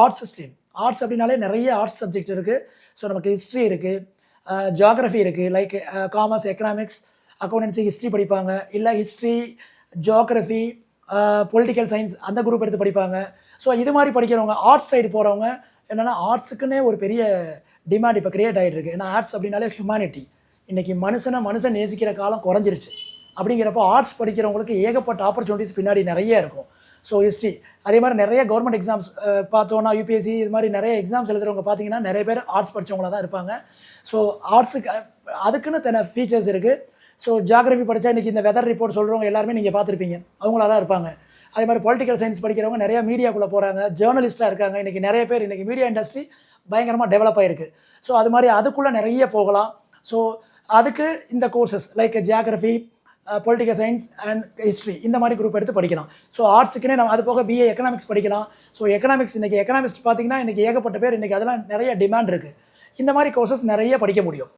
Arts stream. Arts அப்படின்னாலே நிறைய arts subject இருக்குது. ஸோ நமக்கு ஹிஸ்ட்ரி இருக்குது, ஜியாகிரஃபி இருக்குது. Like commerce, economics, accountancy, history படிப்பாங்க. இல்லை ஹிஸ்ட்ரி, ஜியாகிரஃபி, பொலிட்டிக்கல் சயின்ஸ் அந்த குரூப் எடுத்து படிப்பாங்க. ஸோ இது மாதிரி படிக்கிறவங்க, ஆர்ட்ஸ் சைடு போகிறவங்க என்னென்னா ஆர்ட்ஸுக்குன்னே ஒரு பெரிய டிமாண்ட் இப்போ கிரியேட் ஆகிட்டு இருக்குது. ஏன்னா ஆர்ட்ஸ் அப்படின்னாலே ஹியூமனிட்டி. இன்றைக்கி மனுஷன் நேசிக்கிற காலம் குறைஞ்சிருச்சு. அப்படிங்கிறப்போ ஆர்ட்ஸ் படிக்கிறவங்களுக்கு ஏகப்பட்ட ஆப்பர்ச்சுனிட்டிஸ் பின்னாடி நிறைய இருக்கும். ஸோ ஹிஸ்ட்ரி அதே மாதிரி நிறைய கவர்மெண்ட் எக்ஸாம்ஸ் பார்த்தோன்னா யூபிஎஸ்சி இது மாதிரி நிறைய எக்ஸாம்ஸ் எழுதுறவங்க பார்த்தீங்கன்னா நிறைய பேர் ஆர்ட்ஸ் படித்தவங்கள தான் இருப்பாங்க. ஸோ ஆர்ட்ஸுக்கு அதுக்குன்னு தன ஃபீச்சர்ஸ் இருக்குது. ஸோ ஜியாகிரஃபி படித்தா இன்றைக்கி இந்த வெதர் ரிப்போர்ட் சொல்கிறவங்க எல்லாருமே நீங்கள் பார்த்துருப்பீங்க, அவங்களா தான் இருப்பாங்க. அதே மாதிரி பொலிட்டிக்கல் சயின்ஸ் படிக்கிறவங்க நிறையா மீடியாக்குள்ளே போகிறாங்க, ஜேர்னலிஸ்ட்டாக இருக்காங்க. இன்றைக்கி நிறைய பேர் இன்றைக்கி மீடியா இண்டஸ்ட்ரி பயங்கரமாக டெவலப் ஆகிருக்கு. ஸோ அது மாதிரி அதுக்குள்ளே நிறைய போகலாம். ஸோ அதுக்கு இந்த courses like geography, political science and history இந்த மாதிரி குரூப் எடுத்து படிக்கலாம். ஸோ ஆர்ட்ஸுக்குன்னே நம்ம அது போக பிஏ எக்கனாமிக்ஸ் படிக்கலாம். ஸோ எக்கனாமிக்ஸ் இன்றைக்கி எக்கனாமிக்ஸ் பார்த்தீங்கன்னா இன்றைக்கி ஏகப்பட்ட பேர் இன்றைக்கி அதெல்லாம் நிறைய டிமாண்ட் இருக்குது. இந்த மாதிரி கோர்சஸ் நிறைய படிக்க முடியும்.